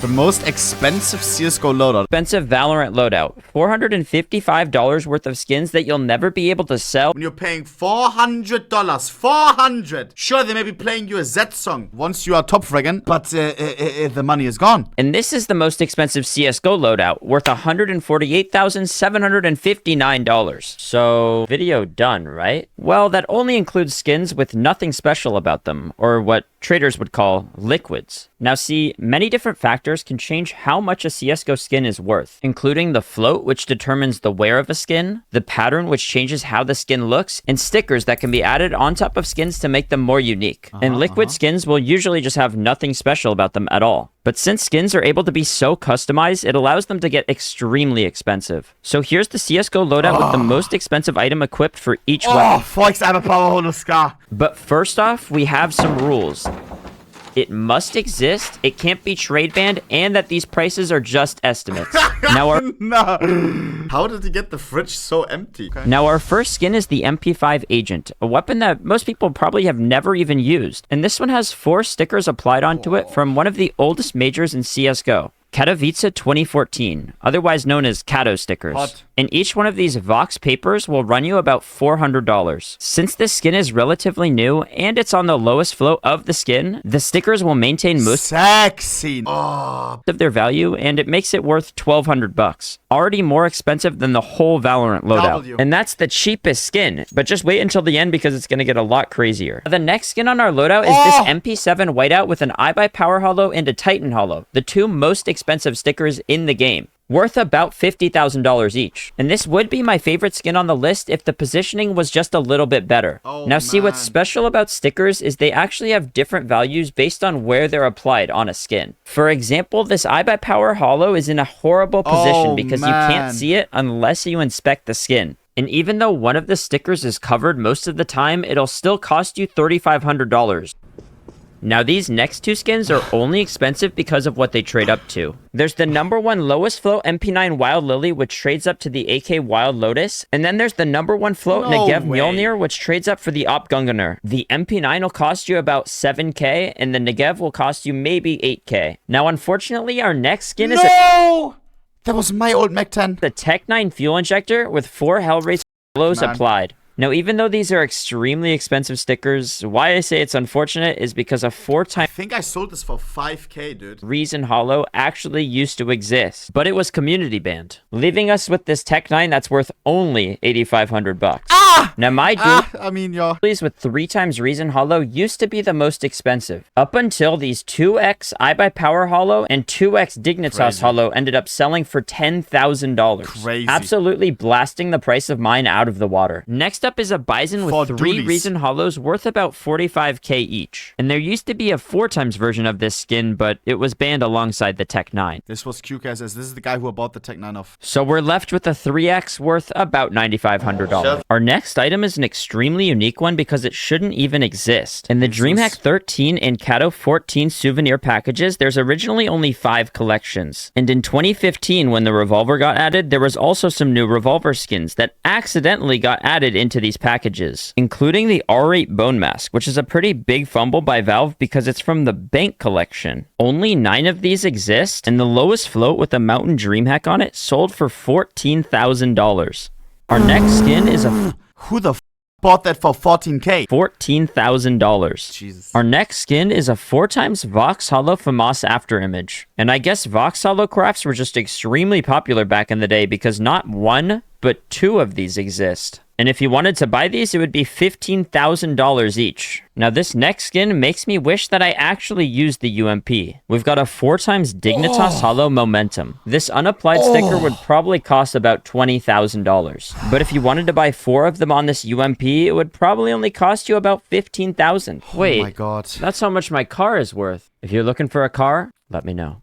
The most expensive CSGO loadout. Expensive Valorant loadout. $455 worth of skins that you'll never be able to sell. When you're paying $400, $400. Sure, they may be playing you a Z song once you are top fragging, but the money is gone. And this is the most expensive CSGO loadout, worth $148,759. So, video done, right? Well, that only includes skins with nothing special about them, or what traders would call liquids. Now see, many different factors can change how much a CSGO skin is worth, including the float, which determines the wear of a skin, the pattern, which changes how the skin looks, and stickers that can be added on top of skins to make them more unique. And liquid skins will usually just have nothing special about them at all. But since skins are able to be so customized, it allows them to get extremely expensive. So here's the CSGO loadout with the most expensive item equipped for each weapon. Fox, I have a power hollow scar. But first off, we have some rules. It must exist, it can't be trade banned, and that these prices are just estimates. Now our How did he get the fridge so empty? Okay. Now our first skin is the MP5 Agent, a weapon that most people probably have never even used. And this one has 4 stickers applied onto it from one of the oldest majors in CSGO. Katowice 2014, otherwise known as Kato stickers. Hot. And each one of these Vox papers will run you about $400. Since this skin is relatively new and it's on the lowest float of the skin, the stickers will maintain most sexy of their value, and it makes it worth $1,200. Already more expensive than the whole Valorant loadout. And that's the cheapest skin, but just wait until the end because it's going to get a lot crazier. The next skin on our loadout is this MP7 whiteout with an iBuy Power Hollow and a Titan Hollow, the two most expensive stickers in the game, worth about $50,000 each. And this would be my favorite skin on the list if the positioning was just a little bit better. Now see, what's special about stickers is they actually have different values based on where they're applied on a skin. For example, this iBuy Power Hollow is in a horrible position because you can't see it unless you inspect the skin. And even though one of the stickers is covered most of the time, it'll still cost you $3,500. Now these next two skins are only expensive because of what they trade up to. There's the #1 lowest float MP9 Wild Lily, which trades up to the AK Wild Lotus. And then there's the #1 float Negev Mjolnir, which trades up for the Op Gungunir. The MP9 will cost you about 7k, and the Negev will cost you maybe 8k. Now unfortunately, our next skin is that was my old Mech 10. The Tech 9 fuel injector with 4 Hellraiser hollows applied. Now, even though these are extremely expensive stickers, why I say it's unfortunate is because a 4-time... I think I sold this for 5k, dude. Reason Hollow actually used to exist, but it was community banned, leaving us with this Tech 9 that's worth only $8,500. Now, my duel with 3 times Reason Hollow used to be the most expensive, up until these 2x iBuy Power Hollow and 2x Dignitas Hollow ended up selling for $10,000. Crazy. Absolutely blasting the price of mine out of the water. Next up is a Bison with 3 Reason Hollows worth about 45k each. And there used to be a 4 times version of this skin, but it was banned alongside the Tech 9. This was QKS. This is the guy who bought the Tech 9 off. So we're left with a 3x worth about $9,500. Our next item is an extremely unique one because it shouldn't even exist. In the DreamHack 13 and Kato 14 souvenir packages, there's originally only 5 collections. And in 2015, when the revolver got added, there was also some new revolver skins that accidentally got added into these packages, including the R8 Bone Mask, which is a pretty big fumble by Valve because it's from the Bank collection. Only 9 of these exist, and the lowest float with a Mountain DreamHack on it sold for $14,000. Our next skin is a... Who the bought that for 14k? $14,000. Jesus. Our next skin is a 4 times Vox Hollow FAMAS afterimage. And I guess Vox Hollow crafts were just extremely popular back in the day because not 1, but 2 of these exist. And if you wanted to buy these, it would be $15,000 each. Now this next skin makes me wish that I actually used the UMP. We've got a 4 times Dignitas Hollow Momentum. This unapplied sticker would probably cost about $20,000. But if you wanted to buy 4 of them on this UMP, it would probably only cost you about $15,000. Wait, oh my god. That's how much my car is worth. If you're looking for a car, let me know.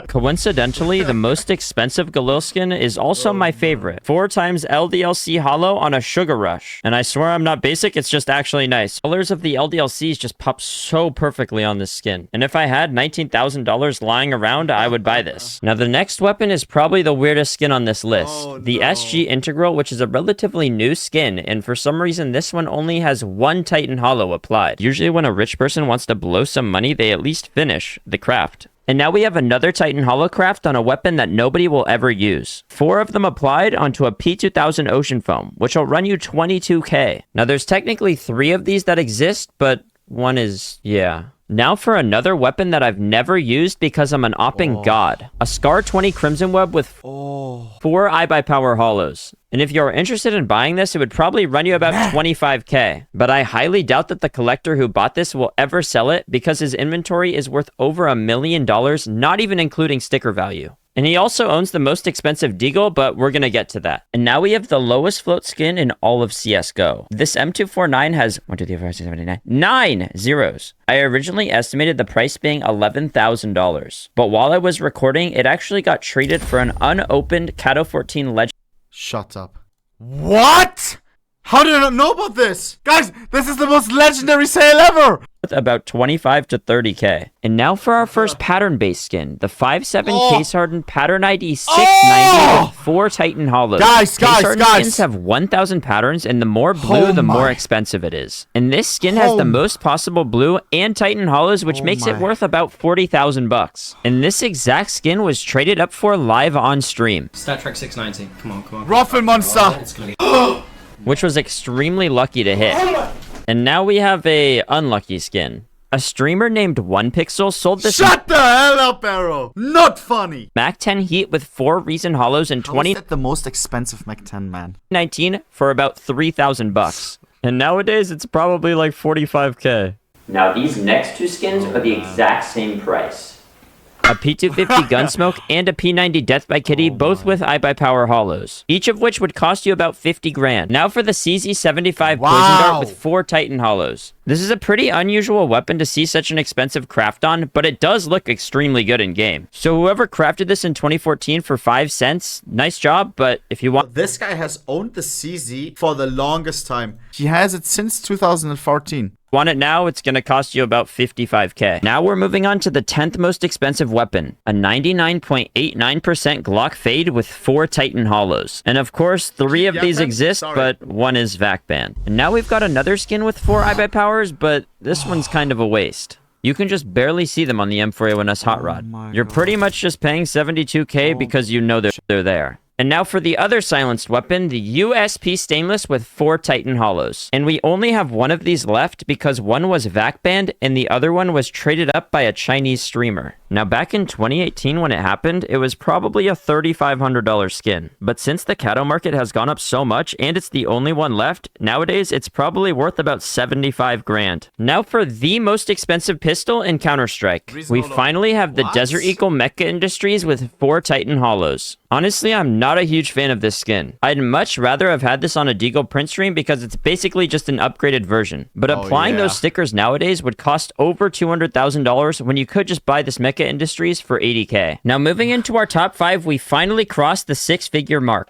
Coincidentally, the most expensive Galil skin is also my favorite. 4 times LDLC holo on a Sugar Rush. And I swear I'm not basic, it's just actually nice. Colors of the LDLCs just pop so perfectly on this skin. And if I had $19,000 lying around, I would buy this. Now, the next weapon is probably the weirdest skin on this list. The SG Integral, which is a relatively new skin, and for some reason, this one only has 1 Titan holo applied. Usually when a rich person wants to blow some money, they at least finish the craft. And now we have another Titan holocraft on a weapon that nobody will ever use. 4 of them applied onto a P2000 Ocean Foam, which will run you 22k. Now there's technically 3 of these that exist, but one is, yeah. Now for another weapon that I've never used because I'm an opping god. A Scar 20 Crimson Web with 4 iBuyPower holos. And if you're interested in buying this, it would probably run you about 25k. But I highly doubt that the collector who bought this will ever sell it because his inventory is worth over $1 million, not even including sticker value. And he also owns the most expensive deagle, but we're gonna get to that. And now we have the lowest float skin in all of CSGO. This M249 has 1, 2, 3, 4, 5, 6, 7, 8, 9, 9 zeros. I originally estimated the price being $11,000. But while I was recording, it actually got traded for an unopened Cato 14 Legend. Shut up. What? How did I not know about this? Guys, this is the most legendary sale ever! About 25 to 30k. And now for our first pattern-based skin, the 5.7 case hardened pattern ID 690 with 4 Titan holos. Guys, skins have 1,000 patterns, and the more blue, the more expensive it is. And this skin has the most possible blue and Titan holos, which makes it worth about 40,000 bucks. And this exact skin was traded up for live on stream. Stat Trek 690. Come on. Ruffin monster. Which was extremely lucky to hit. And now we have a unlucky skin. A streamer named 1Pixel sold this— Shut the hell up, Arrow! Not funny! Mac 10 Heat with 4 Reason holos in 20— How is that the most expensive Mac 10, man? 19 for about 3,000 bucks. And nowadays it's probably like 45k. Now these next 2 skins are the exact same price. A P250 Gunsmoke and a P90 Death by Kitty, both with iBuyPower holos, each of which would cost you about 50 grand. Now for the CZ75 Poison Dart with 4 Titan holos. This is a pretty unusual weapon to see such an expensive craft on, but it does look extremely good in game. So whoever crafted this in 2014 for 5 cents, nice job, but if you want— This guy has owned the CZ for the longest time. He has it since 2014. Want it now, it's going to cost you about 55k. Now we're moving on to the 10th most expensive weapon, a 99.89% Glock Fade with 4 Titan holos. And of course, 3 of these exist, but 1 is VAC banned. And now we've got another skin with 4 iBuyPowers, but this one's kind of a waste. You can just barely see them on the M4A1S Hot Rod. You're pretty much just paying 72k because you know they're there. And now for the other silenced weapon, the USP Stainless with 4 Titan holos. And we only have 1 of these left because 1 was VAC banned and the other one was traded up by a Chinese streamer. Now back in 2018 when it happened, it was probably a $3,500 skin. But since the Cato market has gone up so much and it's the only one left, nowadays it's probably worth about 75 grand. Now for the most expensive pistol in Counter-Strike. We finally have the Desert Eagle Mecha Industries with 4 Titan holos. Honestly, I'm not a huge fan of this skin. I'd much rather have had this on a Deagle print stream because it's basically just an upgraded version. But applying those stickers nowadays would cost over $200,000 when you could just buy this Mecha Industries for 80k. Now moving into our top 5, we finally crossed the 6-figure mark.